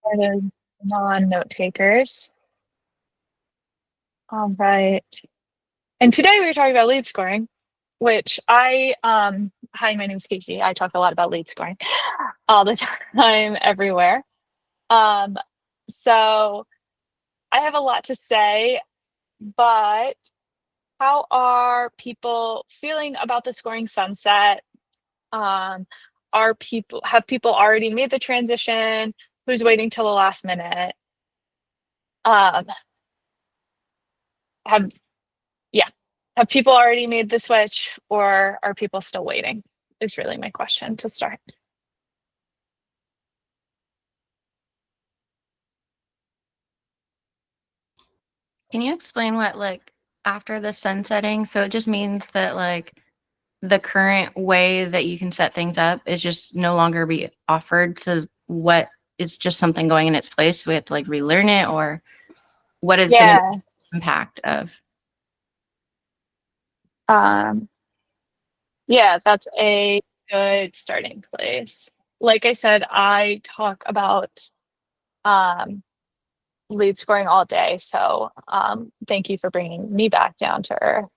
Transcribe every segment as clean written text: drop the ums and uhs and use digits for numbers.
for those non-note takers. All right. And today we were talking about lead scoring, which hi, my name is Casey. I talk a lot about lead scoring all the time, everywhere. So I have a lot to say, but how are people feeling about the scoring sunset? Have people already made the transition? Who's waiting till the last minute? Um, have yeah, have people already made the switch, or are people still waiting? Is really my question to start. Can you explain what, like, after the sunsetting? So it just means that, like, the current way that you can set things up is just no longer be offered. So what is just something going in its place? So we have to like relearn it, or what is going to be the impact of? Yeah, that's a good starting place. Like I said, I talk about lead scoring all day, so thank you for bringing me back down to earth.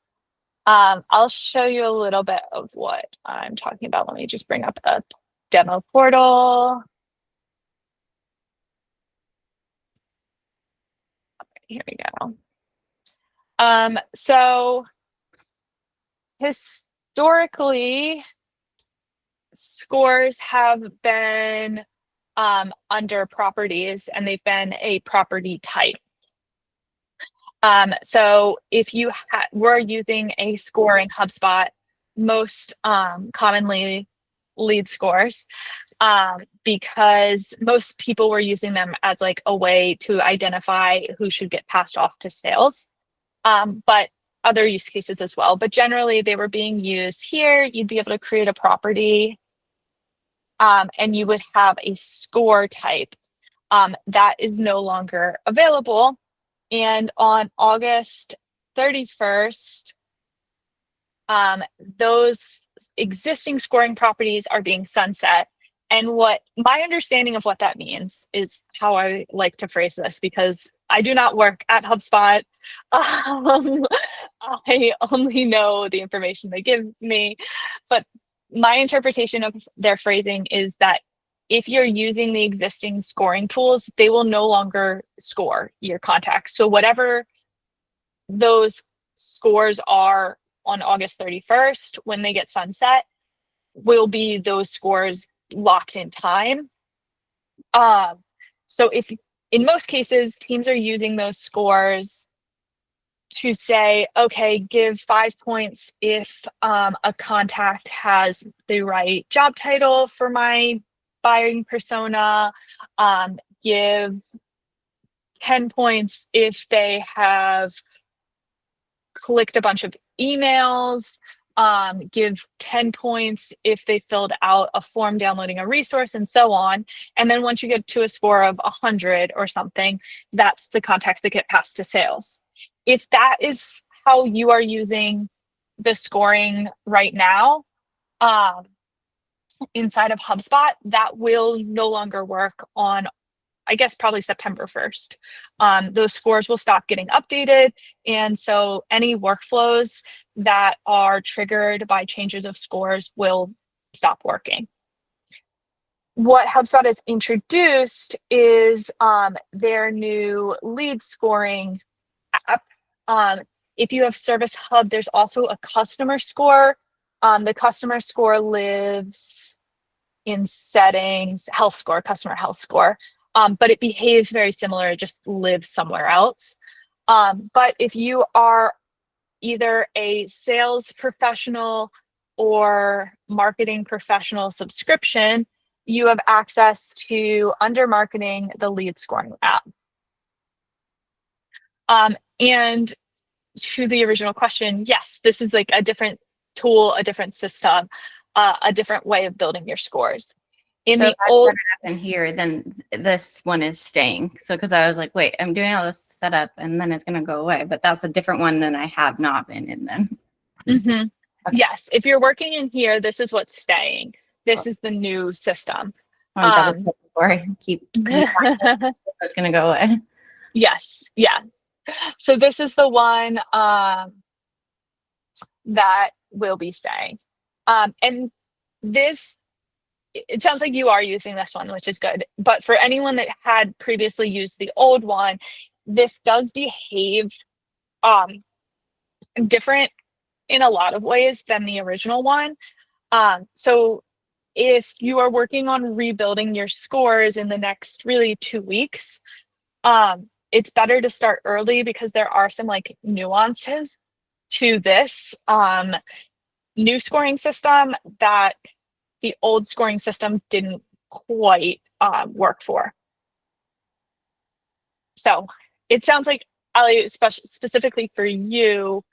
I'll show you a little bit of what I'm talking about. Let me just bring up a demo portal. Okay, here we go. So historically, scores have been under properties, and they've been a property type. So if you were using a score in HubSpot, most commonly lead scores, because most people were using them as like a way to identify who should get passed off to sales, but other use cases as well. But generally they were being used here. You'd be able to create a property, and you would have a score type that is no longer available. And on August 31st, those existing scoring properties are being sunset. And what my understanding of what that means is how I like to phrase this, because I do not work at HubSpot. I only know the information they give me. But my interpretation of their phrasing is that if you're using the existing scoring tools, they will no longer score your contacts. So whatever those scores are on August 31st, when they get sunset, will be those scores locked in time. So if in most cases, teams are using those scores to say, okay, give 5 points if a contact has the right job title for my buying persona, give 10 points if they have clicked a bunch of emails, give 10 points if they filled out a form downloading a resource, and so on. And then once you get to a score of 100 or something, that's the contacts that get passed to sales. If that is how you are using the scoring right now, inside of HubSpot, that will no longer work on, I guess, probably September 1st. Those scores will stop getting updated. And so any workflows that are triggered by changes of scores will stop working. What HubSpot has introduced is their new lead scoring app. If you have Service Hub, there's also a customer score. The customer score lives in settings, health score, customer health score. But it behaves very similar, it just lives somewhere else. But if you are either a sales professional or marketing professional subscription, you have access to, under marketing, the lead scoring app. And to the original question, yes, this is like a different tool, a different system, a different way of building your scores. In the old in here, then this one is staying. So because I was like, wait, I'm doing all this setup and then it's going to go away, but that's a different one than I have not been in then. Mm-hmm. Okay. Yes, if you're working in here, this is what's staying. This is the new system. I want to double Um, check before I keep that's going to go away. yes, yeah. So this is the one that will be staying. And this, it sounds like you are using this one, which is good. But for anyone that had previously used the old one, this does behave different in a lot of ways than the original one. So if you are working on rebuilding your scores in the next really 2 weeks, it's better to start early because there are some like nuances to this new scoring system that the old scoring system didn't quite work for. So it sounds like, Ali, specifically for you,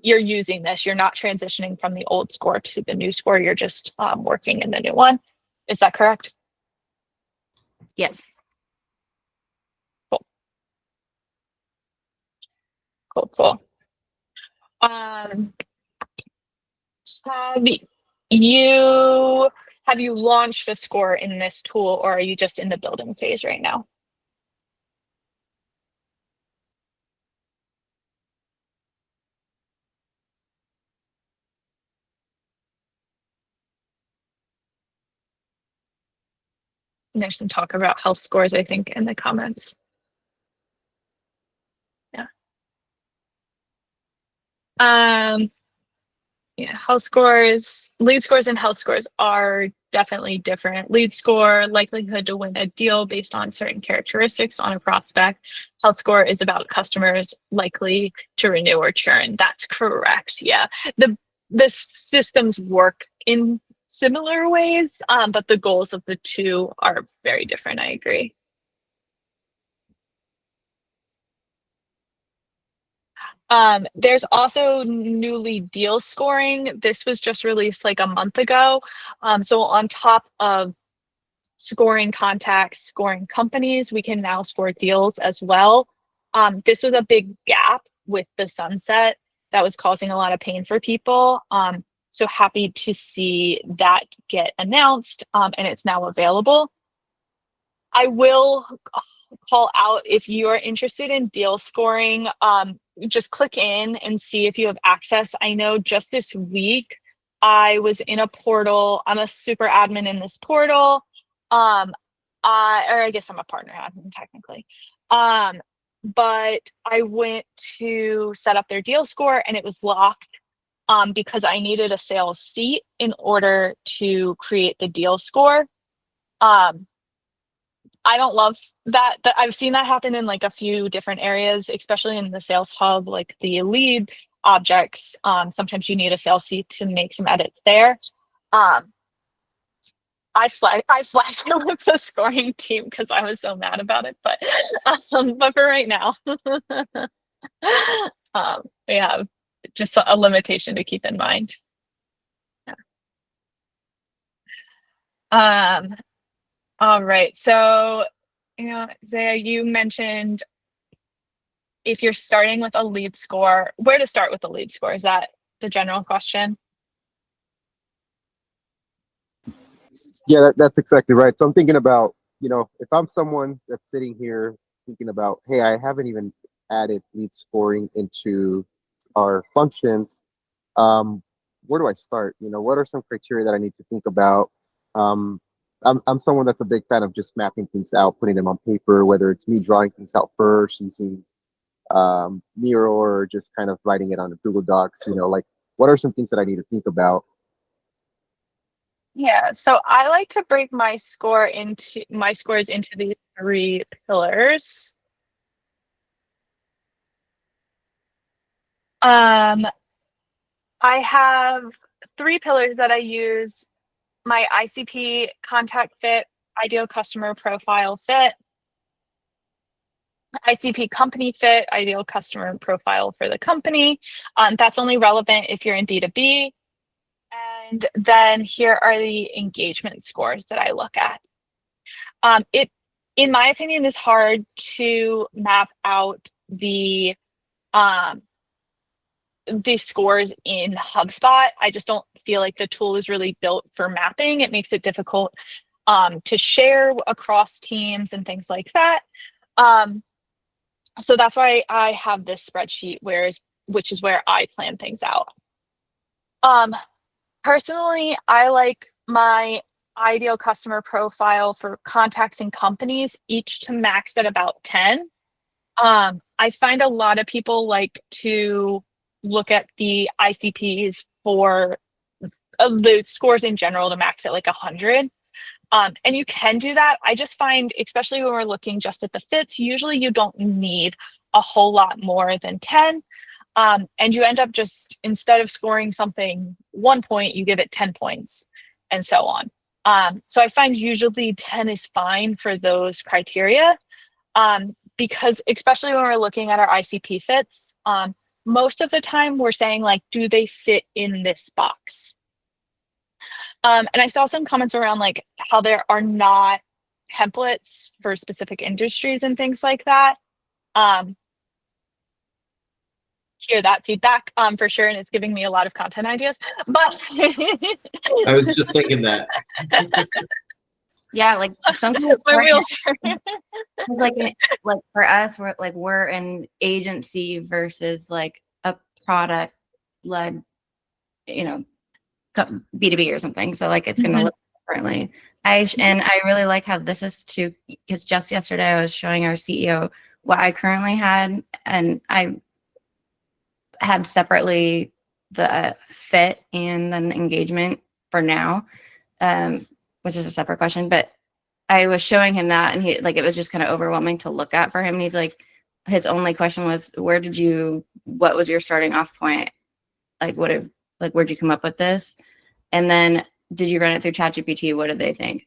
you're using this. You're not transitioning from the old score to the new score. You're just working in the new one. Is that correct? Yes. Cool. Cool, cool. Have have you launched a score in this tool, or are you just in the building phase right now? And there's some talk about health scores, I think, in the comments. Yeah. Yeah, health scores, lead scores and health scores are definitely different. Lead score, likelihood to win a deal based on certain characteristics on a prospect. Health score is about customers likely to renew or churn. That's correct. Yeah. The systems work in similar ways, but the goals of the two are very different. I agree. There's also newly deal scoring. This was just released like a month ago. So on top of scoring contacts, scoring companies, we can now score deals as well. This was a big gap with the sunset that was causing a lot of pain for people. So happy to see that get announced, and it's now available. I will call out if you are interested in deal scoring, just click in and see if you have access. I know just this week I was in a portal. I'm a super admin in this portal. Or I guess I'm a partner admin technically. But I went to set up their deal score and it was locked because I needed a sales seat in order to create the deal score. I don't love that. I've seen that happen in like a few different areas, especially in the sales hub, like the lead objects. Sometimes you need a sales seat to make some edits there. Um, I flagged it with the scoring team because I was so mad about it. But for right now, we have just a limitation to keep in mind. Yeah. All right. So, Zaya, you mentioned if you're starting with a lead score, where to start with the lead score? Is that the general question? Yeah, that's exactly right. So I'm thinking about, if I'm someone that's sitting here thinking about, hey, I haven't even added lead scoring into our functions. Where do I start? What are some criteria that I need to think about? I'm someone that's a big fan of just mapping things out, putting them on paper, whether it's me drawing things out first using Miro or just kind of writing it on the Google Docs. Like what are some things that I need to think about? Yeah, so I like to break my scores into these three pillars. I have three pillars that I use: my ICP, contact fit, ideal customer profile fit; ICP, company fit, ideal customer profile for the company. That's only relevant if you're in B2B. And then here are the engagement scores that I look at. It, in my opinion, is hard to map out um, the scores in HubSpot. I just don't feel like the tool is really built for mapping. It makes it difficult to share across teams and things like that. So that's why I have this spreadsheet, which is where I plan things out. Personally, I like my ideal customer profile for contacts and companies each to max at about 10. I find a lot of people like to look at the ICPs for the scores in general to max at like 100. And you can do that. I just find, especially when we're looking just at the fits, usually you don't need a whole lot more than 10. And you end up just, instead of scoring something 1 point, you give it 10 points and so on. So I find usually 10 is fine for those criteria, because especially when we're looking at our ICP fits, most of the time we're saying like, do they fit in this box? And I saw some comments around like how there are not templates for specific industries and things like that. Hear that feedback for sure, and it's giving me a lot of content ideas. But I was just thinking that. Yeah, like sometimes my wheels are it's like for us, we're an agency versus like a product led, B2B or something. So like it's going to look differently. And I really like how this is too, because just yesterday I was showing our CEO what I currently had, and I had separately the fit and then engagement for now, which is a separate question. But I was showing him that, and he like, it was just kind of overwhelming to look at for him. And he's like, his only question was, what was your starting off point? Like, where'd you come up with this? And then did you run it through ChatGPT? What did they think?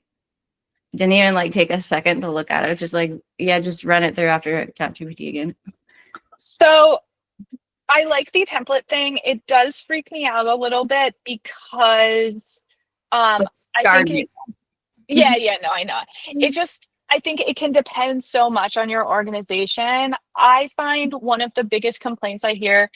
Didn't even like take a second to look at it. It was just like, yeah, just run it through after ChatGPT again. So I like the template thing. It does freak me out a little bit because I think no, I know. I think it can depend so much on your organization. I find one of the biggest complaints I hear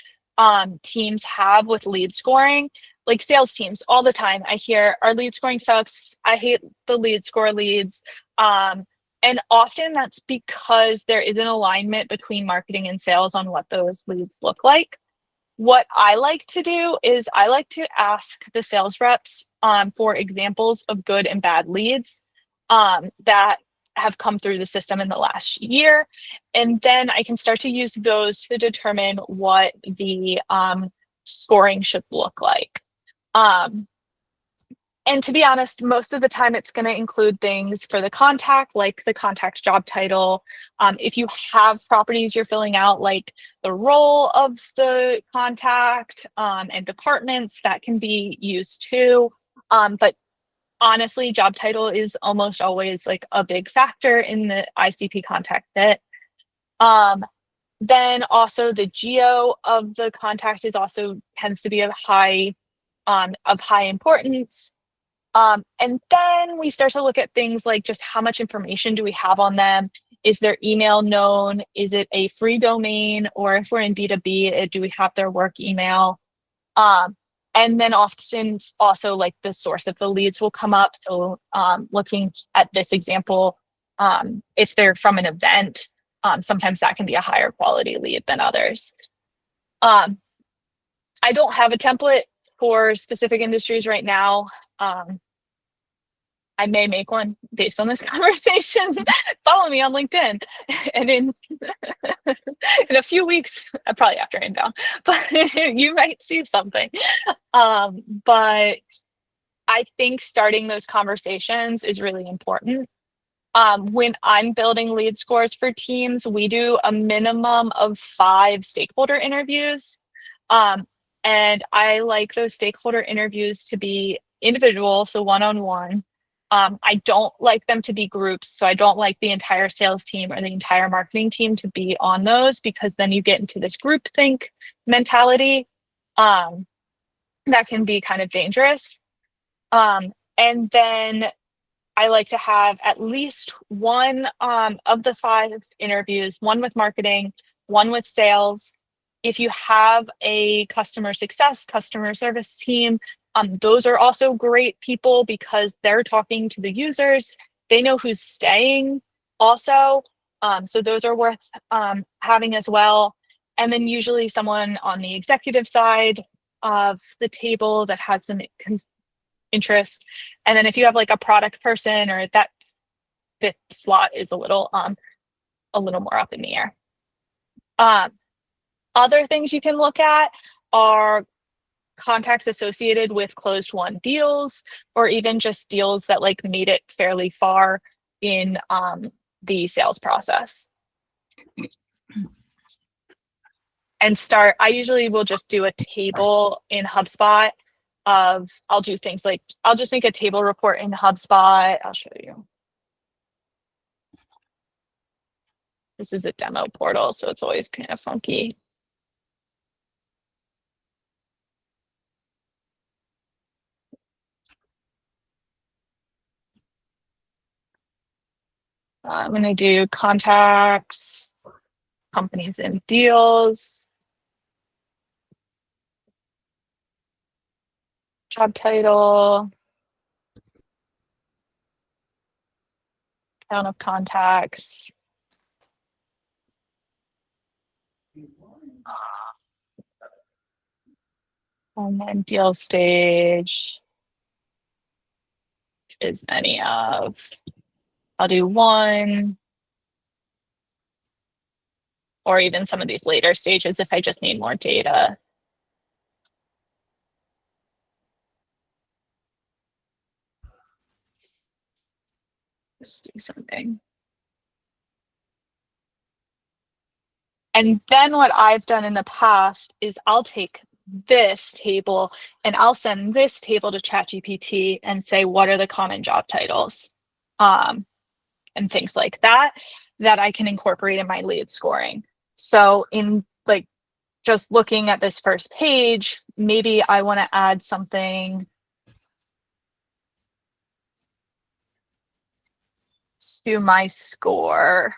teams have with lead scoring, like sales teams all the time, I hear our lead scoring sucks. I hate the lead score leads. And often that's because there is an alignment between marketing and sales on what those leads look like. What I like to do is I like to ask the sales reps for examples of good and bad leads that have come through the system in the last year. And then I can start to use those to determine what the scoring should look like. And to be honest, most of the time it's going to include things for the contact, like the contact's job title. If you have properties you're filling out, like the role of the contact and departments, that can be used too. But honestly, job title is almost always like a big factor in the ICP contact fit. Then also the geo of the contact is also tends to be of high importance. And then we start to look at things like just how much information do we have on them? Is their email known? Is it a free domain? Or if we're in B2B, do we have their work email? And then often also like the source of the leads will come up. So looking at this example, if they're from an event, sometimes that can be a higher quality lead than others. I don't have a template for specific industries right now. I may make one based on this conversation. Follow me on LinkedIn. And in a few weeks, probably after inbound, but you might see something. But I think starting those conversations is really important. When I'm building lead scores for teams, we do a minimum of 5 stakeholder interviews. And I like those stakeholder interviews to be individual, so one-on-one. I don't like them to be groups, so I don't like the entire sales team or the entire marketing team to be on those, because then you get into this groupthink mentality that can be kind of dangerous. And then I like to have at least one of the 5 interviews, one with marketing, one with sales. If you have a customer success, customer service team, Those are also great people because they're talking to the users. They know who's staying also. So those are worth having as well. And then usually someone on the executive side of the table that has some interest. And then if you have like a product person, or that fifth slot is a little more up in the air. Other things you can look at are contacts associated with closed won deals, or even just deals that like made it fairly far in the sales process. And I usually will just do a table in HubSpot of, I'll do things like, I'll just make a table report in HubSpot. I'll show you. This is a demo portal, so it's always kind of funky. I'm going to do contacts, companies and deals, job title, count of contacts, and then deal stage is any of. I'll do 1, or even some of these later stages if I just need more data. Let's do something. And then what I've done in the past is I'll take this table and I'll send this table to ChatGPT and say, what are the common job titles? And things like that I can incorporate in my lead scoring. So in like just looking at this first page, maybe I want to add something to my score.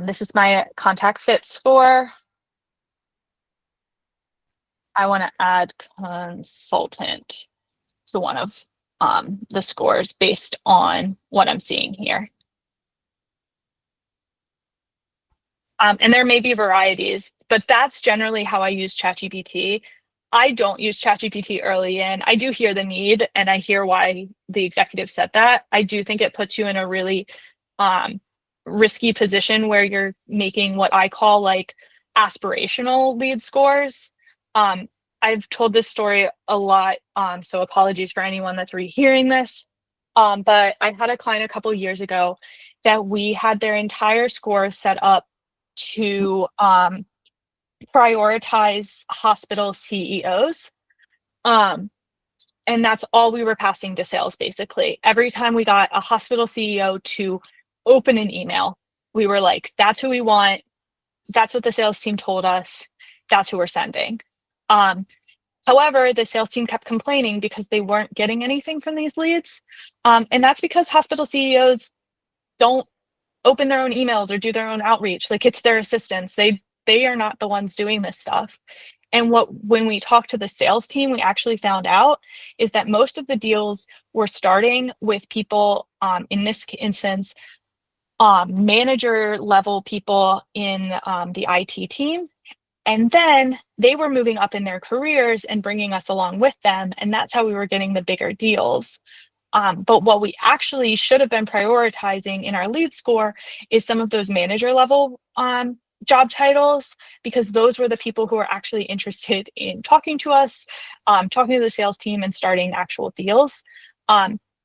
This is my contact fit score. I want to add consultant to one of the scores based on what I'm seeing here. And there may be varieties, but that's generally how I use ChatGPT. I don't use ChatGPT early in. I do hear the need, and I hear why the executive said that. I do think it puts you in a really risky position where you're making what I call like aspirational lead scores. I've told this story a lot, so apologies for anyone that's rehearing this. But I had a client a couple years ago that we had their entire score set up to prioritize hospital CEOs. And that's all we were passing to sales, basically. Every time we got a hospital CEO to open an email, we were like, that's who we want. That's what the sales team told us. That's who we're sending. However, the sales team kept complaining because they weren't getting anything from these leads. And that's because hospital CEOs don't open their own emails or do their own outreach. Like, it's their assistants. They are not the ones doing this stuff. And when we talked to the sales team, we actually found out is that most of the deals were starting with people, in this instance, manager level people in the IT team. And then they were moving up in their careers and bringing us along with them. And that's how we were getting the bigger deals. But what we actually should have been prioritizing in our lead score is some of those manager level job titles, because those were the people who are actually interested in talking to us, talking to the sales team, and starting actual deals.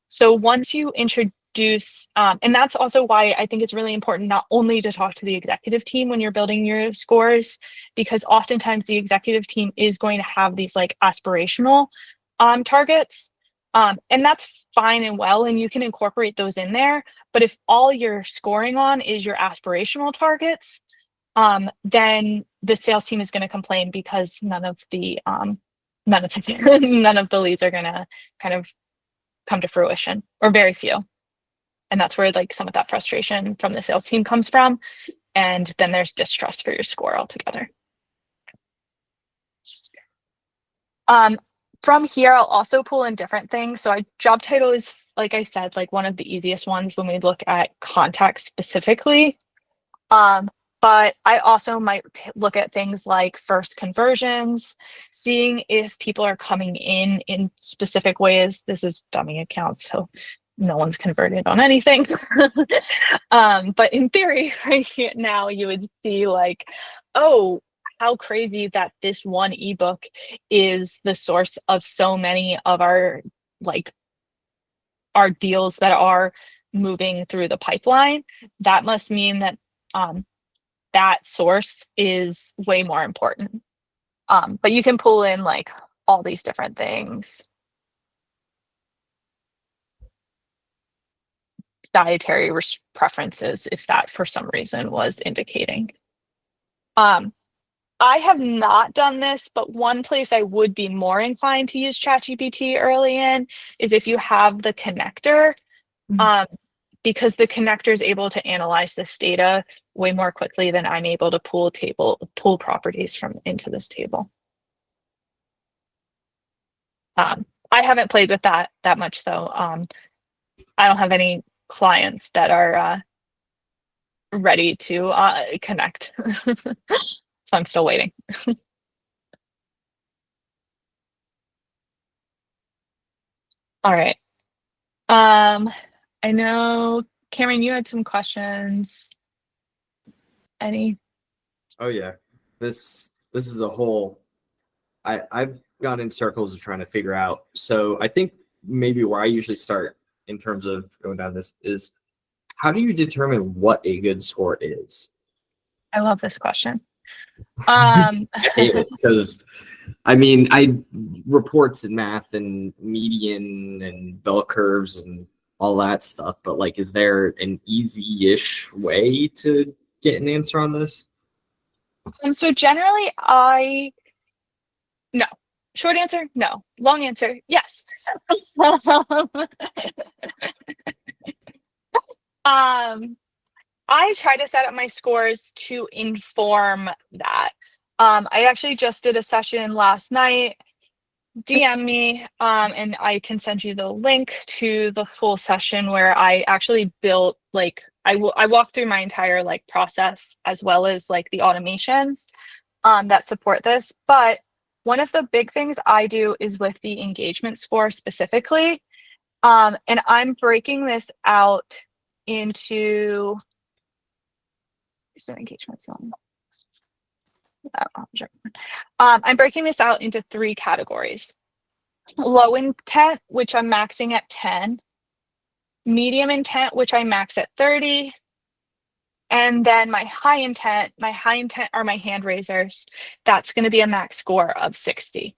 So once you introduce, and that's also why I think it's really important not only to talk to the executive team when you're building your scores, because oftentimes the executive team is going to have these like aspirational targets. And that's fine and well, and you can incorporate those in there. But if all you're scoring on is your aspirational targets, then the sales team is going to complain because none of the leads are going to kind of come to fruition, or very few. And that's where like some of that frustration from the sales team comes from. And then there's distrust for your score altogether. From here, I'll also pull in different things. So job title is, like I said, like one of the easiest ones when we look at context specifically. But I also might look at things like first conversions, seeing if people are coming in specific ways. This is dummy accounts, so no one's converted on anything. But in theory, right now, you would see like, oh, how crazy that this one ebook is the source of so many of our deals that are moving through the pipeline. That must mean that that source is way more important. But you can pull in like all these different things. Dietary preferences, if that for some reason was indicating. I have not done this, but one place I would be more inclined to use ChatGPT early in is if you have the connector, because the connector is able to analyze this data way more quickly than I'm able to pull properties from into this table. I haven't played with that much though. I don't have any clients that are ready to connect. So I'm still waiting. All right. I know, Cameron, you had some questions. Any? Oh yeah, this is a whole. I've gone in circles of trying to figure out. So I think maybe where I usually start in terms of going down this is, how do you determine what a good score is? I love this question. I hate it because reports and math and median and bell curves and all that stuff, but like, is there an easy-ish way to get an answer on this? So generally, no. Short answer, no. Long answer, yes. I try to set up my scores to inform that. I actually just did a session last night. DM me, and I can send you the link to the full session where I actually built I walked through my entire process as well as the automations that support this. But one of the big things I do is with the engagement score specifically, and I'm breaking this out into engagement zone. I'm breaking this out into 3 categories. Low intent, which I'm maxing at 10. Medium intent, which I max at 30. And then my high intent are my hand raisers. That's going to be a max score of 60.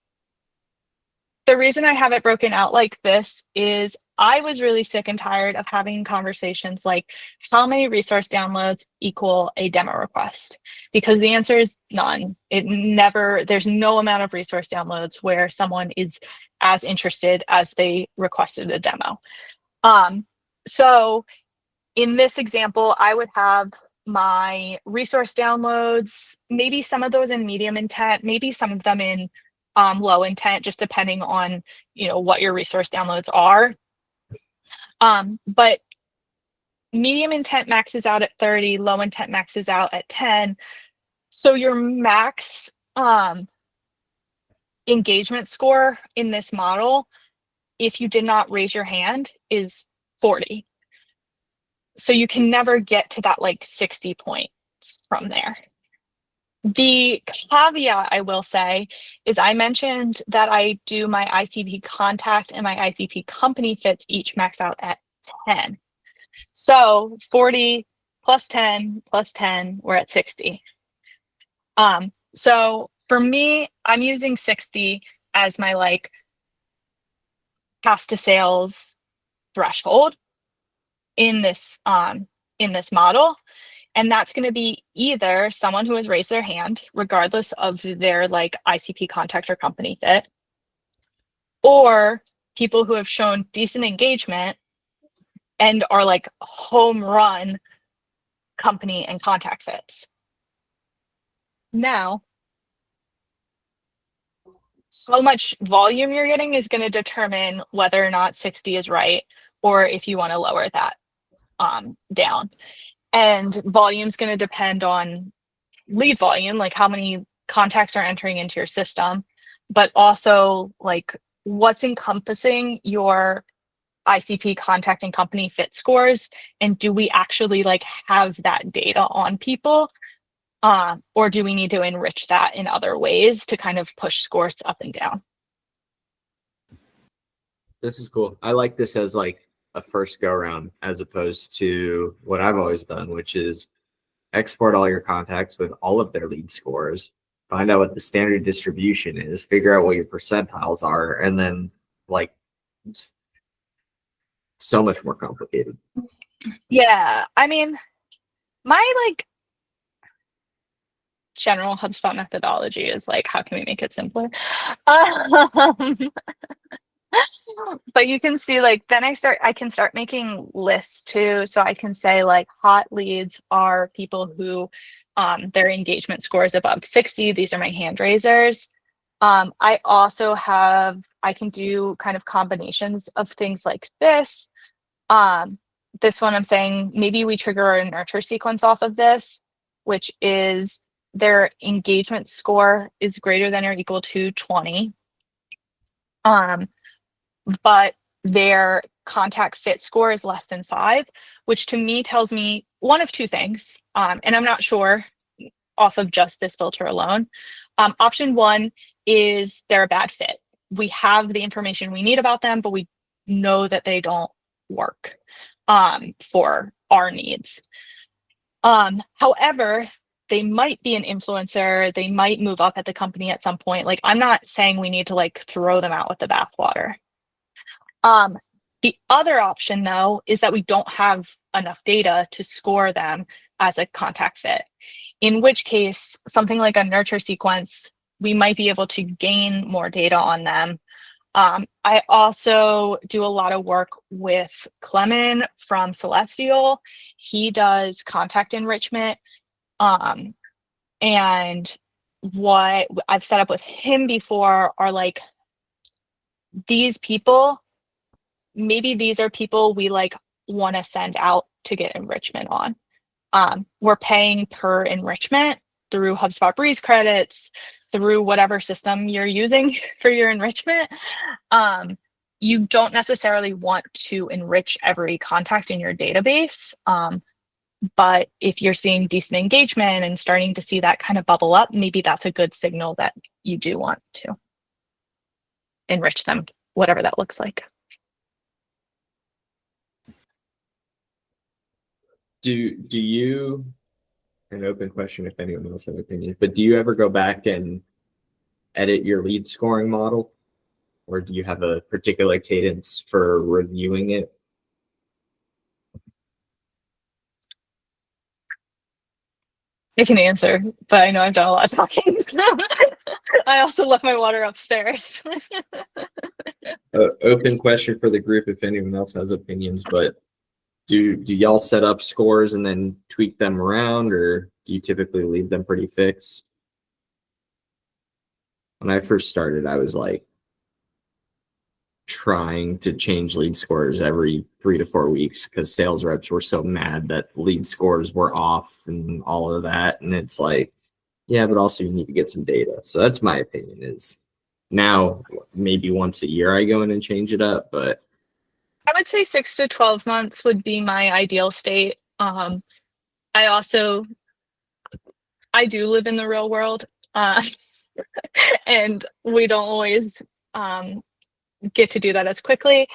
The reason I have it broken out like this is I was really sick and tired of having conversations like, how many resource downloads equal a demo request? Because the answer is none. There's no amount of resource downloads where someone is as interested as they requested a demo. So in this example, I would have my resource downloads, maybe some of those in medium intent, maybe some of them in low intent, just depending on what your resource downloads are. But medium intent maxes out at 30, low intent maxes out at 10. So your max engagement score in this model, if you did not raise your hand, is 40. So you can never get to that 60 points from there. The caveat I will say is I mentioned that I do my ICP contact and my ICP company fits each max out at 10. So 40 plus 10 plus 10, we're at 60. So for me, I'm using 60 as my pass to sales threshold in this model. And that's going to be either someone who has raised their hand, regardless of their ICP contact or company fit, or people who have shown decent engagement and are home run company and contact fits. Now, how much volume you're getting is going to determine whether or not 60 is right, or if you want to lower that down. And volume is going to depend on lead volume, like how many contacts are entering into your system, but also like what's encompassing your ICP contact and company fit scores, and do we actually like have that data on people, or do we need to enrich that in other ways to kind of push scores up and down? This is cool. I like this as like a first go around, as opposed to what I've always done, which is export all your contacts with all of their lead scores, find out what the standard distribution is, figure out what your percentiles are, and then like just so much more complicated. Yeah, I mean, my like general HubSpot methodology is like, how can we make it simpler? But you can see like, then I can start making lists too. So I can say like hot leads are people who their engagement score is above 60. These are my hand raisers. I also I can do kind of combinations of things like this. This one I'm saying maybe we trigger a nurture sequence off of this, which is their engagement score is greater than or equal to 20. But their contact fit score is less than 5, which to me tells me one of two things. And I'm not sure off of just this filter alone. Option one is they're a bad fit. We have the information we need about them, but we know that they don't work for our needs. However, they might be an influencer. They might move up at the company at some point. Like, I'm not saying we need to like throw them out with the bathwater. The other option, though, is that we don't have enough data to score them as a contact fit, in which case something like a nurture sequence, we might be able to gain more data on them. I also do a lot of work with Clemen from Celestial. He does contact enrichment. And what I've set up with him before are like, these people, maybe these are people we like want to send out to get enrichment on. We're paying per enrichment through HubSpot Breeze credits, through whatever system you're using for your enrichment. You don't necessarily want to enrich every contact in your database. But if you're seeing decent engagement and starting to see that kind of bubble up, maybe that's a good signal that you do want to enrich them, whatever that looks like. Do you, an open question if anyone else has opinions, but do you ever go back and edit your lead scoring model? Or do you have a particular cadence for reviewing it? I can answer, but I know I've done a lot of talking. I also left my water upstairs. Open question for the group if anyone else has opinions, but do y'all set up scores and then tweak them around, or do you typically leave them pretty fixed? When I first started, I was like trying to change lead scores every 3 to 4 weeks because sales reps were so mad that lead scores were off and all of that. And it's like, yeah, but also you need to get some data. So that's my opinion. Is now maybe once a year I go in and change it up, but I would say 6 to 12 months would be my ideal state. I do live in the real world, and we don't always get to do that as quickly.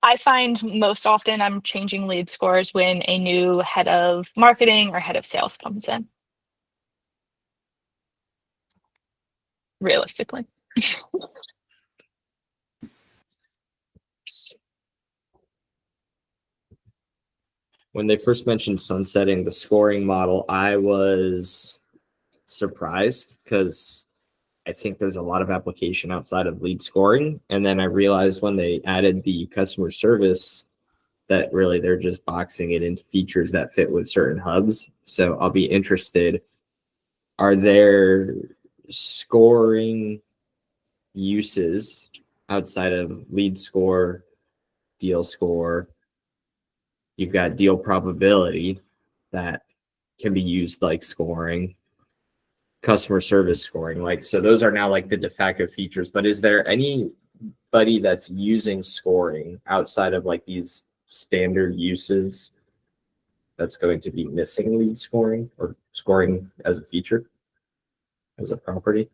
I find most often I'm changing lead scores when a new head of marketing or head of sales comes in. Realistically. when they first mentioned sunsetting the scoring model, I was surprised because I think there's a lot of application outside of lead scoring. And then I realized when they added the customer service that really they're just boxing it into features that fit with certain hubs. So I'll be interested. Are there scoring uses outside of lead score, deal score. You've got deal probability that can be used like scoring, customer service scoring. Like, so those are now like the de facto features. But is there anybody that's using scoring outside of like these standard uses that's going to be missing lead scoring or scoring as a feature, as a property?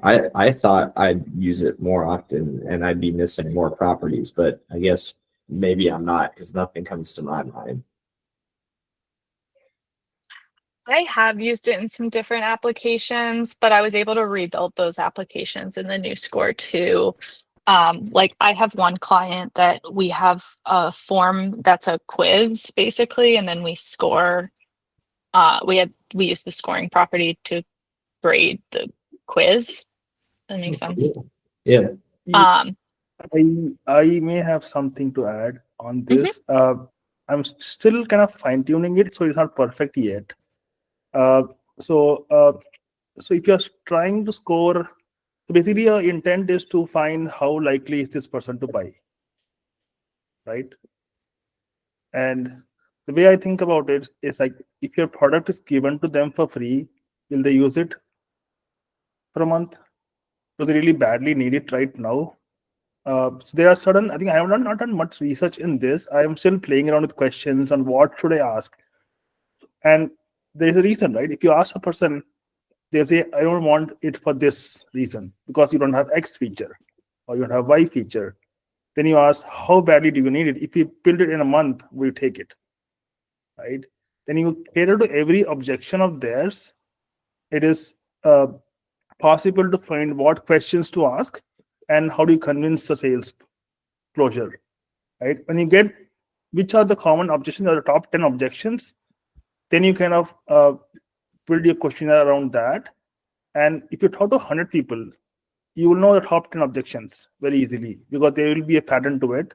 I thought I'd use it more often and I'd be missing more properties, but I guess maybe I'm not because nothing comes to my mind. I have used it in some different applications, but I was able to rebuild those applications in the new score too. Like I have one client that we have a form that's a quiz basically, and then we score. We use the scoring property to grade the quiz. That makes sense. Yeah. Um, I may have something to add on this. I'm still kind of fine tuning it, so it's not perfect yet. So if you're trying to score, basically your intent is to find how likely is this person to buy, right? And the way I think about it is like, if your product is given to them for free, will they use it for a month? Do they really badly need it right now? So there are certain, I think I have not done much research in this. I am still playing around with questions on what should I ask. And there is a reason, right? If you ask a person, they say, I don't want it for this reason, because you don't have X feature or you don't have Y feature. Then you ask, how badly do you need it? If you build it in a month, we'll take it, right? Then you cater to every objection of theirs. It is possible to find what questions to ask and how do you convince the sales closure, right? When you get which are the common objections or the top 10 objections, then you kind of build your questionnaire around that. And if you talk to 100 people, you will know the top 10 objections very easily because there will be a pattern to it.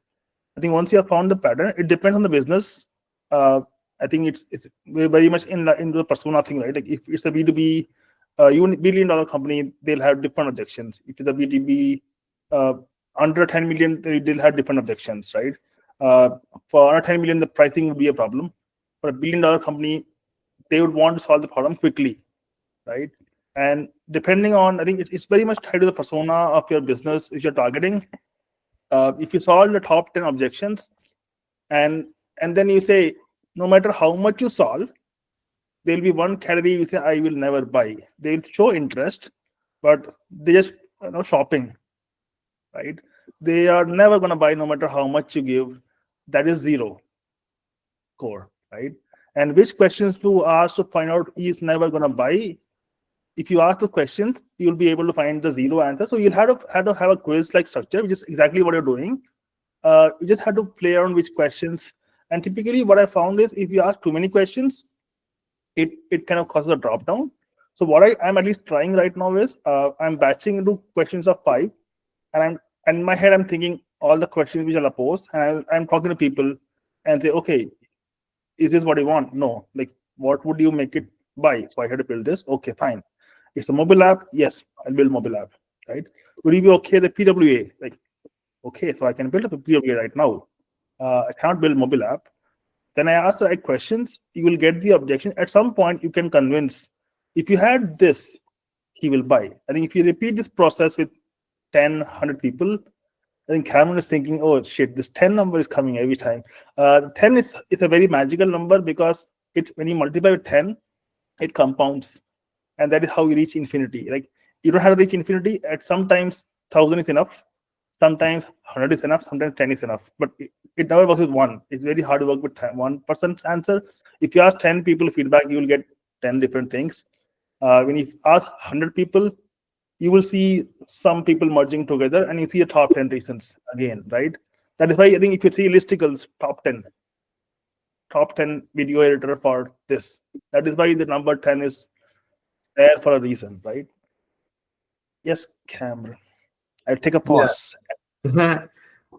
I think once you have found the pattern, it depends on the business. I think it's very much in the persona thing, right? Like if it's a B2B, $1 billion company, they'll have different objections. If it's a B2B under 10 million, they'll have different objections, right? For under 10 million, the pricing would be a problem. For $1 billion company, they would want to solve the problem quickly, right? And depending on, I think it's very much tied to the persona of your business which you're targeting. If you solve the top 10 objections, and then you say, no matter how much you solve, there'll be one category you say, I will never buy. They'll show interest, but they just shopping, right? They are never going to buy no matter how much you give. That is zero core, right? And which questions to ask to find out he's never going to buy? If you ask the questions, you'll be able to find the zero answer. So you'll have to have a quiz-like structure, which is exactly what you're doing. You just have to play around which questions. And typically what I found is if you ask too many questions, it kind of causes a drop down. So what I'm at least trying right now is I'm batching into questions of 5. And in my head, I'm thinking all the questions which I'll pose. And I'm talking to people and say, okay, is this what you want? No. Like, what would you make it buy? So I had to build this. Okay, fine. It's a mobile app. Yes, I'll build mobile app, right? Would you be okay the PWA? Like, okay, so I can build up a PWA right now. I can't build mobile app. Then I ask the right questions. You will get the objection. At some point, you can convince. If you had this, he will buy. I think if you repeat this process with 10, 100 people, I think Cameron is thinking, oh shit, this 10 number is coming every time. 10 is a very magical number because when you multiply with 10, it compounds. And that is how you reach infinity. Like you don't have to reach infinity. At sometimes 1,000 is enough. Sometimes 100 is enough. Sometimes 10 is enough. But it never works with 1. It's very hard to work with 1 person's answer. If you ask 10 people feedback, you will get 10 different things. When you ask 100 people, you will see some people merging together and you see a top 10 reasons again, right? That is why I think if you see listicles, top 10 video editor for this. That is why the number 10 is there for a reason, right? Yes, Cameron. I'll take a pause.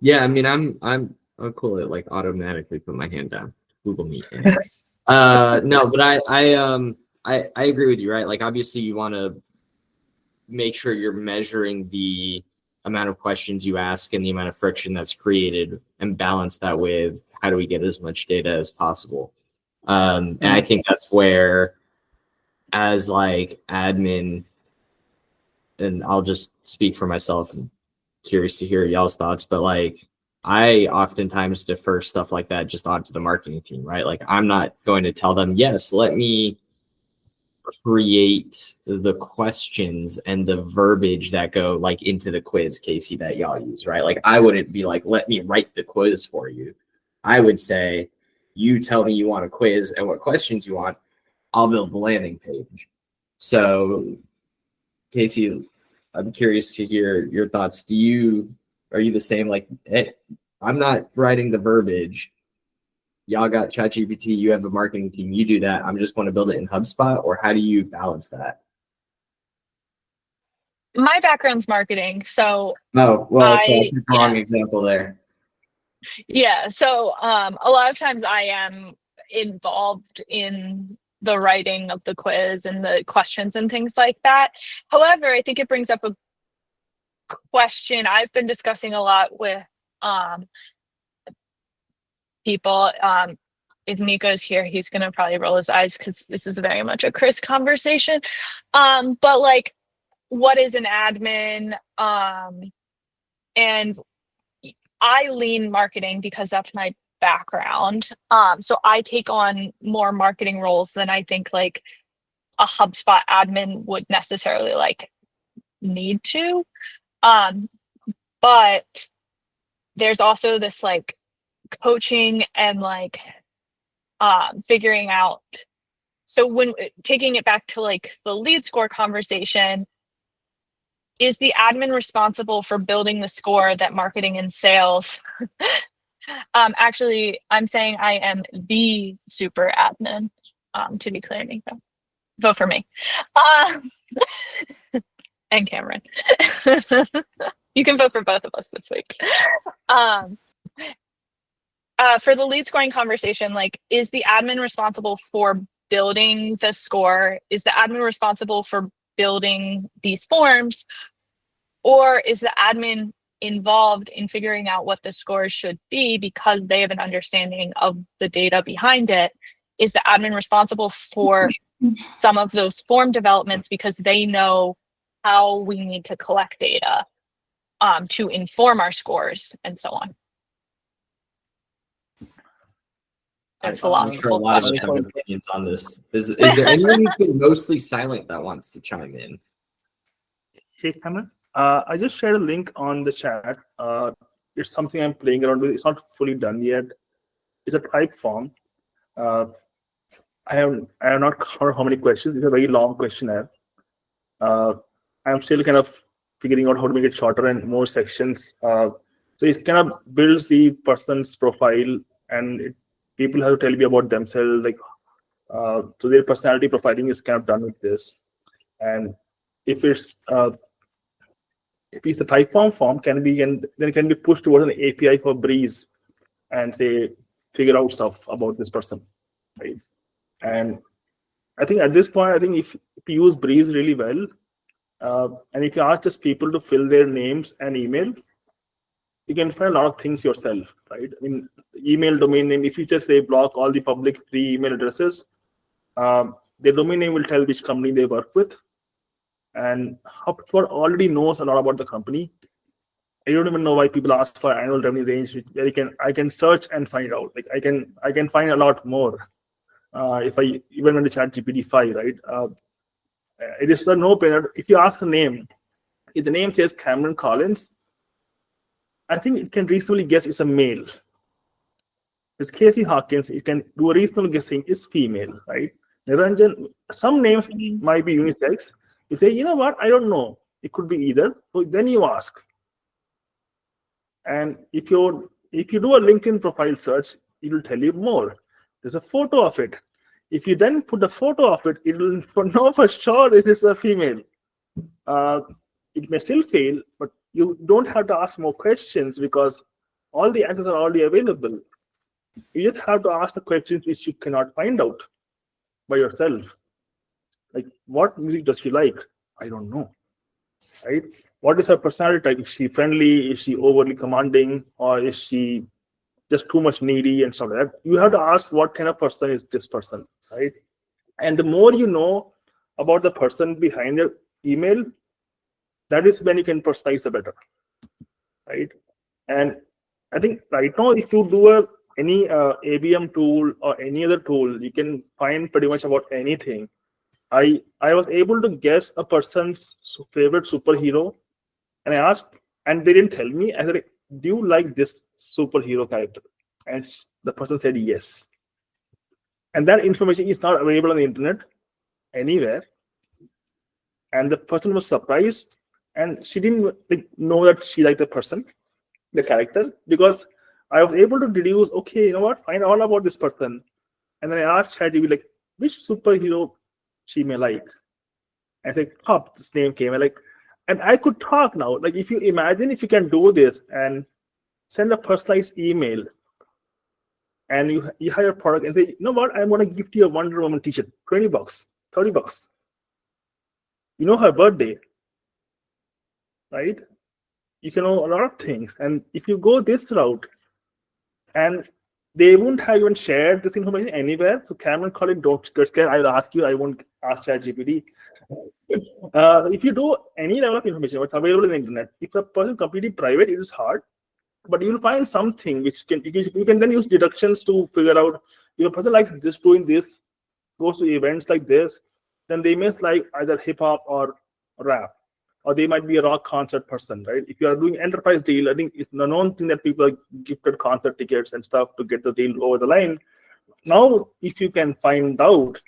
Yeah, I mean, I'm cool at like automatically put my hand down. Google Meet. No, but I agree with you, right? Like obviously you want to make sure you're measuring the amount of questions you ask and the amount of friction that's created and balance that with how do we get as much data as possible. And I think that's where, as like admin, and I'll just speak for myself, and curious to hear y'all's thoughts, but like I oftentimes defer stuff like that just onto the marketing team, right? Like I'm not going to tell them, yes, let me create the questions and the verbiage that go like into the quiz, Casey, that y'all use, right? Like I wouldn't be like, let me write the quiz for you. I would say, you tell me you want a quiz and what questions you want, I'll build the landing page. So Casey, I'm curious to hear your thoughts. Are you the same? Like, hey, I'm not writing the verbiage. Y'all got ChatGPT, you have a marketing team, you do that. I'm just going to build it in HubSpot, or how do you balance that? My background's marketing, so Oh, well, so I picked the wrong example there. yeah. So a lot of times I am involved in the writing of the quiz and the questions and things like that. However, I think it brings up a question I've been discussing a lot with people. If Nico's here, he's gonna probably roll his eyes because this is very much a Chris conversation. But like, what is an admin? And I lean marketing because that's my background. So I take on more marketing roles than I think like a HubSpot admin would necessarily like need to. But there's also this like coaching and like figuring out. So when taking it back to like the lead score conversation, is the admin responsible for building the score that marketing and sales? Actually, I'm saying I am the super admin, to be clear, Nico. Vote for me. And Cameron. You can vote for both of us this week. For the lead scoring conversation, like, is the admin responsible for building the score? Is the admin responsible for building these forms? Or is the admin involved in figuring out what the scores should be because they have an understanding of the data behind it? Is the admin responsible for some of those form developments because they know how we need to collect data to inform our scores and so on? I'm sure a lot of us have opinions on this. Is there anyone who's been mostly silent that wants to chime in? Hey, Cameron. I just shared a link on the chat. It's something I'm playing around with. It's not fully done yet. It's a type form. I have not covered how many questions. It's a very long questionnaire. I'm still kind of figuring out how to make it shorter and more sections. So it kind of builds the person's profile, and people have to tell me about themselves. Like, so their personality profiling is kind of done with this. And if it's the type form can be pushed towards an API for Breeze and say figure out stuff about this person, right? And I think at this point, I think if you use Breeze really well, and if you ask just people to fill their names and email, you can find a lot of things yourself, right? I mean, email domain name. If you just say block all the public free email addresses, their domain name will tell which company they work with. And HubSpot already knows a lot about the company. I don't even know why people ask for annual revenue range. I can search and find out. Like I can find a lot more if I even on the ChatGPT 5, right? It is a no-brainer. If you ask the name, if the name says Cameron Collins, I think it can reasonably guess it's a male. If it's Casey Hawkins, it can do a reasonable guessing it's female, right? Niranjan, some names might be unisex. You say, you know what? I don't know. It could be either. So then you ask. And if you do a LinkedIn profile search, it will tell you more. There's a photo of it. If you then put the photo of it, it will know for sure this is a female. It may still fail, but you don't have to ask more questions because all the answers are already available. You just have to ask the questions which you cannot find out by yourself. Like, what music does she like? I don't know. Right? What is her personality type? Is she friendly? Is she overly commanding? Or is she just too much needy and stuff like that? You have to ask what kind of person is this person, right? And the more you know about the person behind their email, that is when you can personalize the better, right? And I think right now, if you do any ABM tool or any other tool, you can find pretty much about anything. I was able to guess a person's favorite superhero, and I asked, and they didn't tell me. I said, "Do you like this superhero character?" And the person said yes. And that information is not available on the internet anywhere. And the person was surprised, and she didn't know that she liked the person, the character, because I was able to deduce, okay, you know what, find all about this person. And then I asked ChatGPT, like, which superhero she may like. And I said, this name came. And I could talk now. Like, if you imagine if you can do this and send a personalized email, and you hire a product and say, you know what, I'm going to gift you a Wonder Woman t-shirt, $20, $30. You know her birthday, right? You can know a lot of things. And if you go this route, and they won't have even shared this information anywhere, so Cameron Collins, don't get scared. I'll ask you, I won't ask ChatGPT. If you do any level of information, what's available in the internet, if a person is completely private, it is hard. But you'll find something which you can then use deductions to figure out if a person likes this, doing this, goes to events like this, then they may like either hip hop or rap, or they might be a rock concert person, right? If you are doing enterprise deal, I think it's the known thing that people are gifted concert tickets and stuff to get the deal over the line. Now, if you can find out,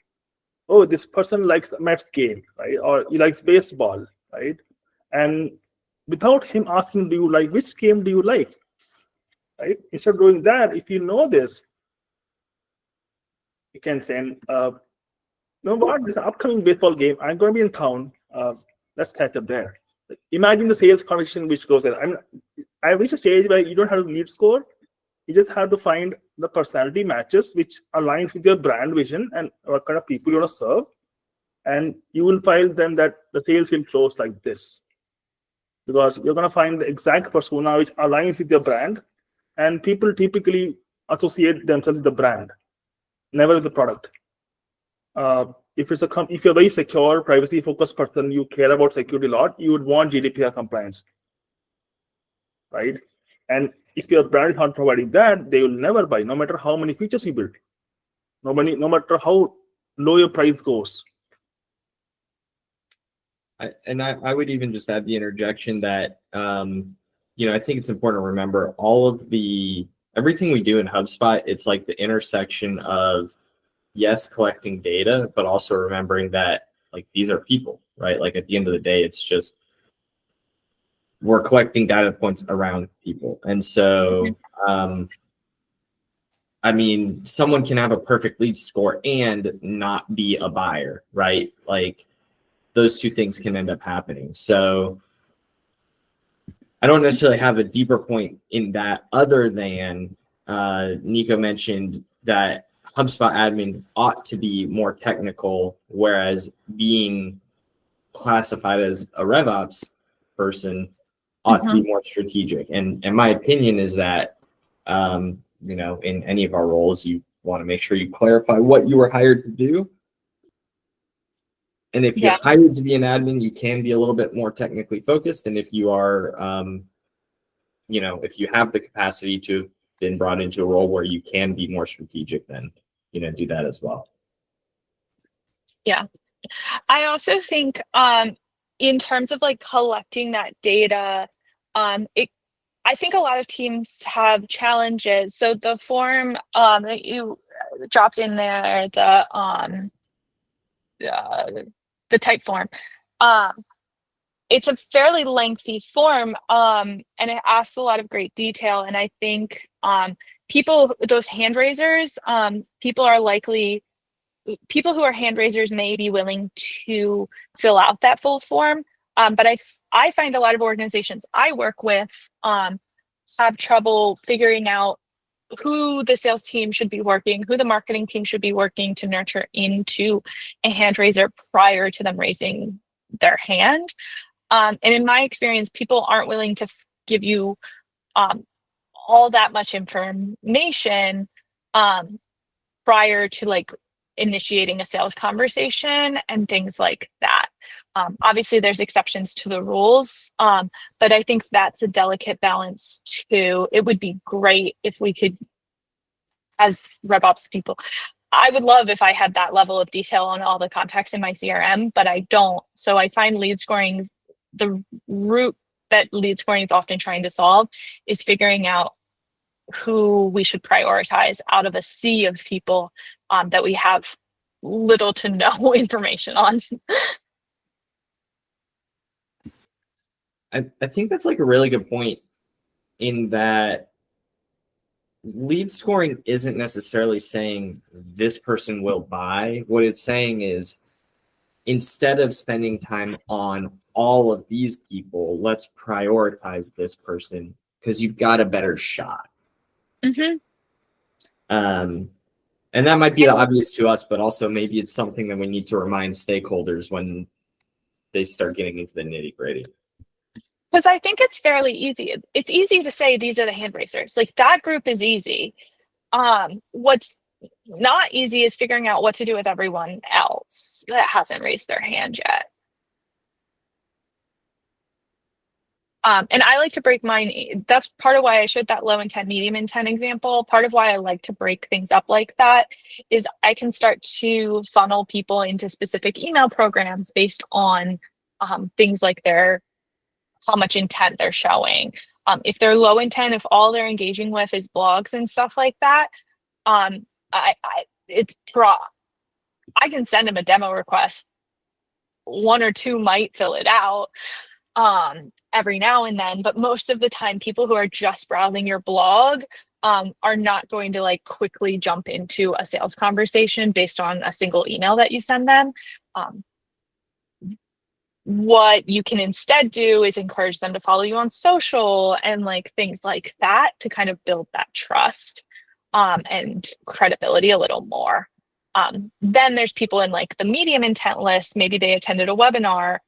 oh, this person likes the Mets game, right? Or he likes baseball, right? And without him asking, do you like, which game do you like? Right? Instead of doing that, if you know this, you can send, you know what, this upcoming baseball game, I'm going to be in town. Let's catch up there. Imagine the sales conversation which goes there. I reached a stage where you don't have to lead score. You just have to find the personality matches which aligns with your brand vision and what kind of people you want to serve. And you will find then that the sales will close like this. Because you're going to find the exact persona which aligns with your brand. And people typically associate themselves with the brand, never with the product. If you're a very secure, privacy-focused person, you care about security a lot, you would want GDPR compliance, right? And if your brand is not providing that, they will never buy, no matter how many features you build, no matter how low your price goes. I would even just add the interjection that, I think it's important to remember everything we do in HubSpot, it's like the intersection of, yes, collecting data, but also remembering that like these are people, right? Like at the end of the day, it's just we're collecting data points around people. And so, someone can have a perfect lead score and not be a buyer, right? Like those two things can end up happening. So I don't necessarily have a deeper point in that other than Nico mentioned that HubSpot admin ought to be more technical, whereas being classified as a RevOps person ought to be more strategic. And my opinion is that, in any of our roles, you want to make sure you clarify what you were hired to do. And if you're hired to be an admin, you can be a little bit more technically focused. And if you are, if you have the capacity to have been brought into a role where you can be more strategic, then do that as well. Yeah. I also think in terms of like collecting that data, I think a lot of teams have challenges. So the form that you dropped in there, the type form, it's a fairly lengthy form, and it asks a lot of great detail. And I think those hand raisers, people who are hand raisers may be willing to fill out that full form. But I find a lot of organizations I work with have trouble figuring out who the sales team should be working, who the marketing team should be working to nurture into a hand raiser prior to them raising their hand. And in my experience, people aren't willing to give you all that much information prior to like initiating a sales conversation and things like that. Obviously, there's exceptions to the rules, but I think that's a delicate balance too. It would be great if we could, as RevOps people, I would love if I had that level of detail on all the contacts in my CRM, but I don't. So I find lead scoring, the route that lead scoring is often trying to solve is figuring out who we should prioritize out of a sea of people that we have little to no information on. I think that's like a really good point in that lead scoring isn't necessarily saying this person will buy. What it's saying is instead of spending time on all of these people, let's prioritize this person because you've got a better shot. Mm-hmm. And that might be obvious to us, but also maybe it's something that we need to remind stakeholders when they start getting into the nitty-gritty. Because I think it's fairly easy. It's easy to say these are the hand raisers. Like that group is easy. What's not easy is figuring out what to do with everyone else that hasn't raised their hand yet. And I like to break mine. That's part of why I showed that low intent, medium intent example. Part of why I like to break things up like that is I can start to funnel people into specific email programs based on things like how much intent they're showing. If they're low intent, if all they're engaging with is blogs and stuff like that, I can send them a demo request. One or two might fill it out every now and then, but most of the time, people who are just browsing your blog are not going to like quickly jump into a sales conversation based on a single email that you send them. What you can instead do is encourage them to follow you on social and like things like that to kind of build that trust and credibility a little more. Then there's people in like the medium intent list. Maybe they attended a webinar.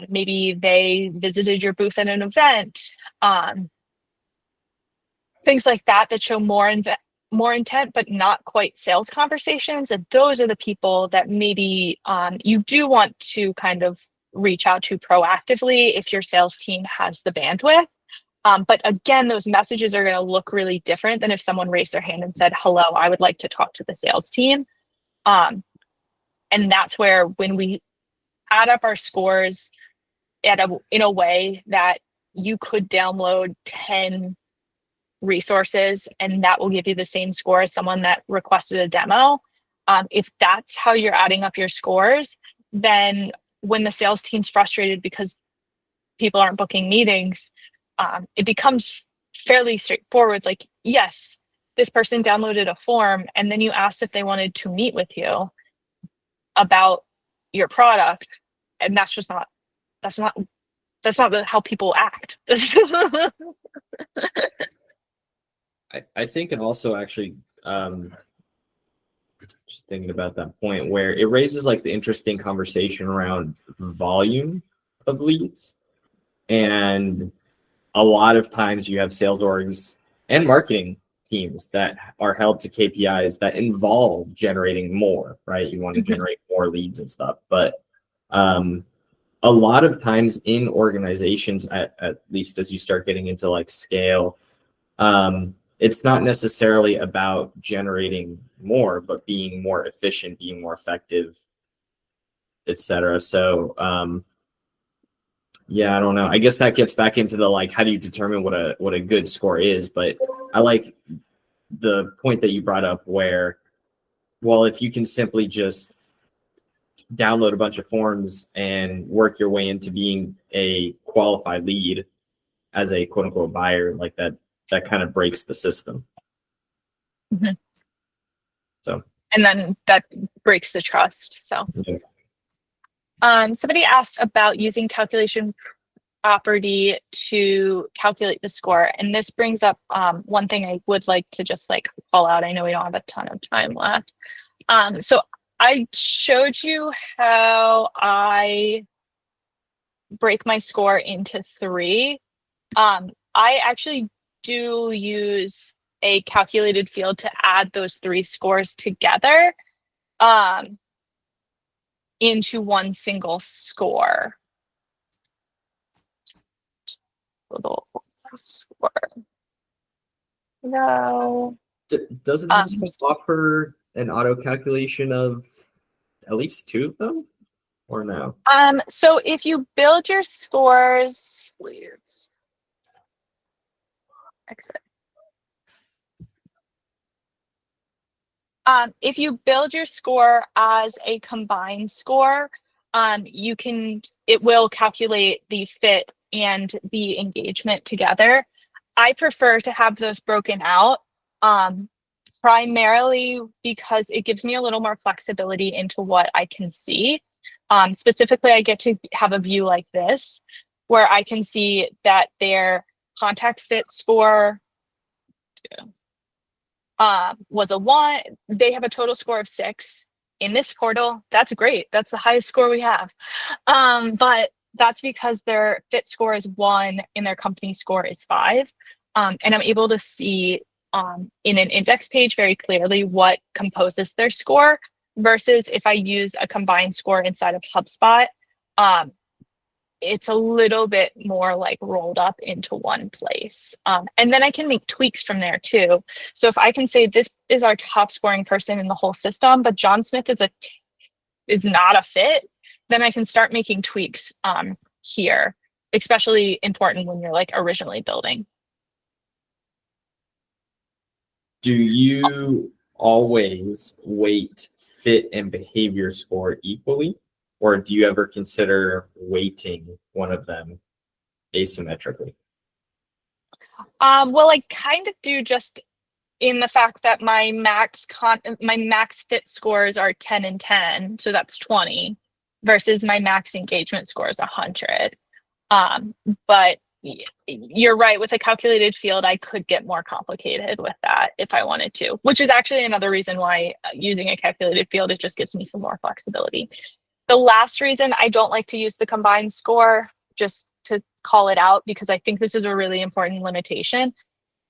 Maybe they visited your booth at an event. Things like that show more intent, but not quite sales conversations. And those are the people that maybe you do want to kind of reach out to proactively if your sales team has the bandwidth. But again, those messages are going to look really different than if someone raised their hand and said, hello, I would like to talk to the sales team. And that's where when we add up our scores in a way that you could download 10 resources and that will give you the same score as someone that requested a demo. If that's how you're adding up your scores, then when the sales team's frustrated because people aren't booking meetings, it becomes fairly straightforward. Like, yes, this person downloaded a form and then you asked if they wanted to meet with you about your product. And that's not how people act. I think it also actually, just thinking about that point where it raises like the interesting conversation around volume of leads. And a lot of times you have sales orgs and marketing teams that are held to KPIs that involve generating more, right? You want to generate more leads and stuff. But a lot of times in organizations, at least as you start getting into like scale, it's not necessarily about generating more, but being more efficient, being more effective, etc. So yeah, I don't know. I guess that gets back into the like, how do you determine what a good score is? But I like the point that you brought up where, well, if you can simply just download a bunch of forms and work your way into being a qualified lead as a quote unquote buyer, like that kind of breaks the system. Mm-hmm. So, and then that breaks the trust. So yeah. Somebody asked about using calculation property to calculate the score. And this brings up one thing I would like to just like call out. I know we don't have a ton of time left. So I showed you how I break my score into 3. I actually do use a calculated field to add those 3 scores together into one single score. Little score. No. Doesn't HubSpot offer an auto calculation of at least 2 of them, or no? So if you build your scores, weird. Exit. If you build your score as a combined score, it will calculate the fit and the engagement together. I prefer to have those broken out, primarily because it gives me a little more flexibility into what I can see. Specifically, I get to have a view like this, where I can see that their contact fit score was a 1. They have a total score of 6 in this portal. That's great. That's the highest score we have. But that's because their fit score is 1 and their company score is 5. And I'm able to see in an index page very clearly what composes their score, versus if I use a combined score inside of HubSpot, it's a little bit more like rolled up into one place. And then I can make tweaks from there too. So if I can say this is our top scoring person in the whole system, but John Smith is not a fit, then I can start making tweaks here, especially important when you're like originally building. Do you always weight fit and behavior score equally? Or do you ever consider weighting one of them asymmetrically? Well, I kind of do, just in the fact that my max fit scores are 10 and 10, so that's 20, versus my max engagement score is 100. But you're right, with a calculated field, I could get more complicated with that if I wanted to, which is actually another reason why using a calculated field, it just gives me some more flexibility. The last reason I don't like to use the combined score, just to call it out, because I think this is a really important limitation,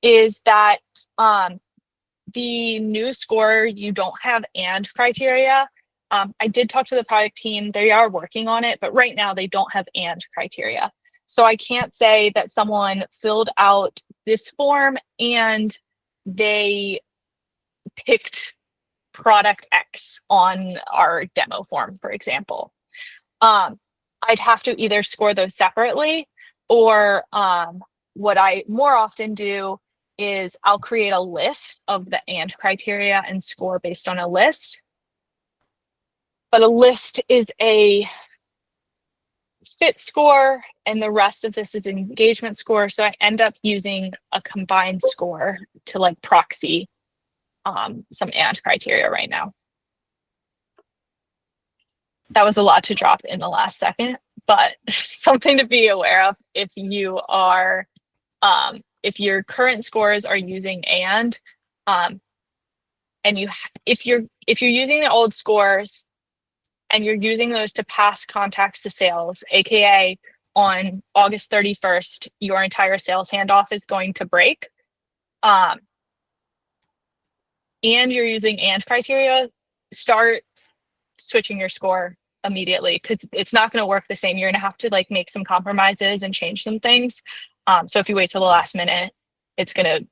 is that the new score, you don't have and criteria. I did talk to the product team. They are working on it, but right now they don't have and criteria. So I can't say that someone filled out this form and they picked product X on our demo form, for example. I'd have to either score those separately, or what I more often do is I'll create a list of the and criteria and score based on a list. But a list is a fit score and the rest of this is an engagement score. So I end up using a combined score to like proxy some and criteria right now. That was a lot to drop in the last second, but something to be aware of if you are, if your current scores are using and if you're using the old scores and you're using those to pass contacts to sales, aka on August 31st, your entire sales handoff is going to break. And you're using and criteria, start switching your score immediately, because it's not going to work the same. You're going to have to like make some compromises and change some things. So if you wait till the last minute, it's going to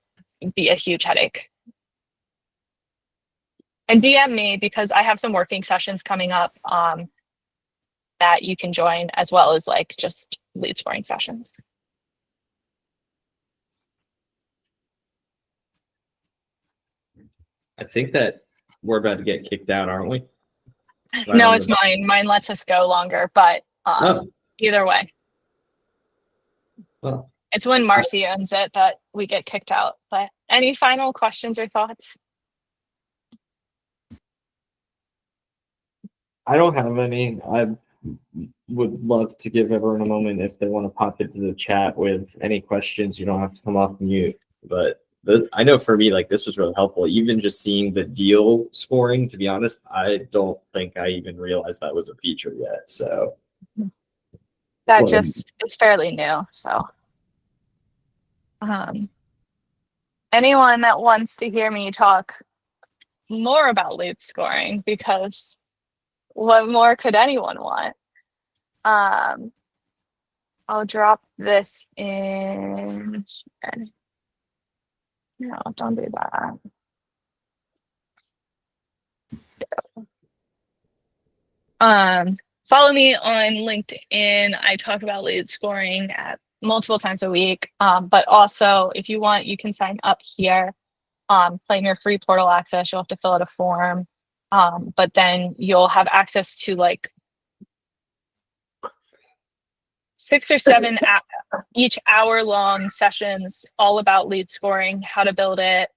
be a huge headache. And DM me, because I have some working sessions coming up that you can join, as well as like just lead scoring sessions. I think that we're about to get kicked out, aren't we? No, it's mine. Mine lets us go longer, but either way. Oh. It's when Marcy owns it that we get kicked out. But any final questions or thoughts? I don't have any. would love to give everyone a moment if they want to pop into the chat with any questions. You don't have to come off mute, but I know for me, like, this was really helpful. Even just seeing the deal scoring, to be honest, I don't think I even realized that was a feature yet. So That Well, it's fairly new. So anyone that wants to hear me talk more about lead scoring, because what more could anyone want? I'll drop this in. No, don't do that. Follow me on LinkedIn. I talk about lead scoring at multiple times a week. But also, if you want, you can sign up here. Claim your free portal access. You'll have to fill out a form. But then you'll have access to like 6 or 7 each hour-long sessions all about lead scoring, how to build it,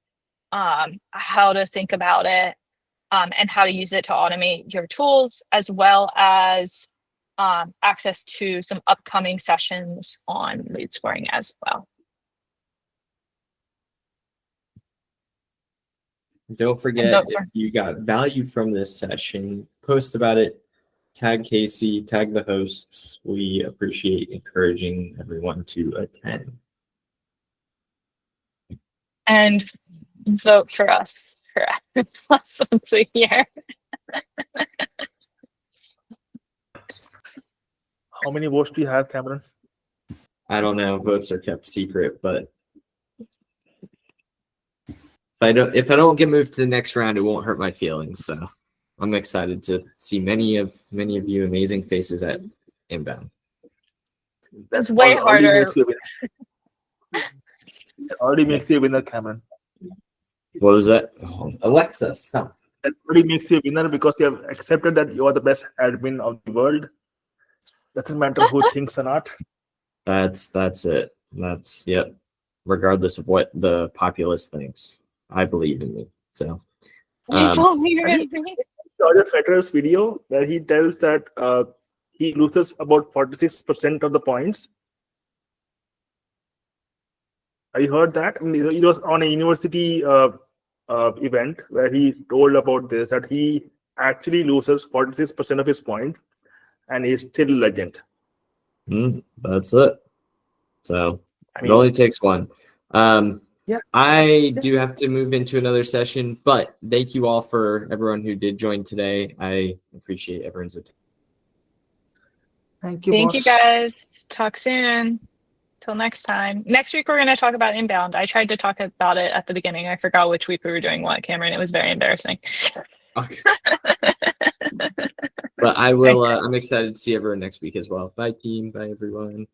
how to think about it, and how to use it to automate your tools, as well as access to some upcoming sessions on lead scoring as well. don't forget, if you got value from this session, post about it. Tag Casey, tag the hosts. We appreciate encouraging everyone to attend. And vote for us for plus once a year. How many votes do you have, Cameron? I don't know. Votes are kept secret, but if I don't get moved to the next round, it won't hurt my feelings. So I'm excited to see many of you amazing faces at Inbound. That's way harder. Already makes you a winner, Cameron. What was that? Oh, Alexa, stop. That already makes you a winner because you have accepted that you are the best admin of the world. Doesn't matter who thinks or not. That's it. Yep. Regardless of what the populace thinks, I believe in me. So You believe in me? Roger Federer's video where he tells that he loses about 46% of the points. Have you heard that? I mean, it was on a university event where he told about this, that he actually loses 46% of his points and he's still a legend. That's it. So I mean, it only takes one. Yeah. I do have to move into another session, but thank you all for everyone who did join today. I appreciate everyone's attention. Thank you, Thank boss. you, guys. Talk soon. Till next time. Next week, we're going to talk about Inbound. I tried to talk about it at the beginning. I forgot which week we were doing what, Cameron. It was very embarrassing. Okay. But I will. I'm excited to see everyone next week as well. Bye, team. Bye, everyone.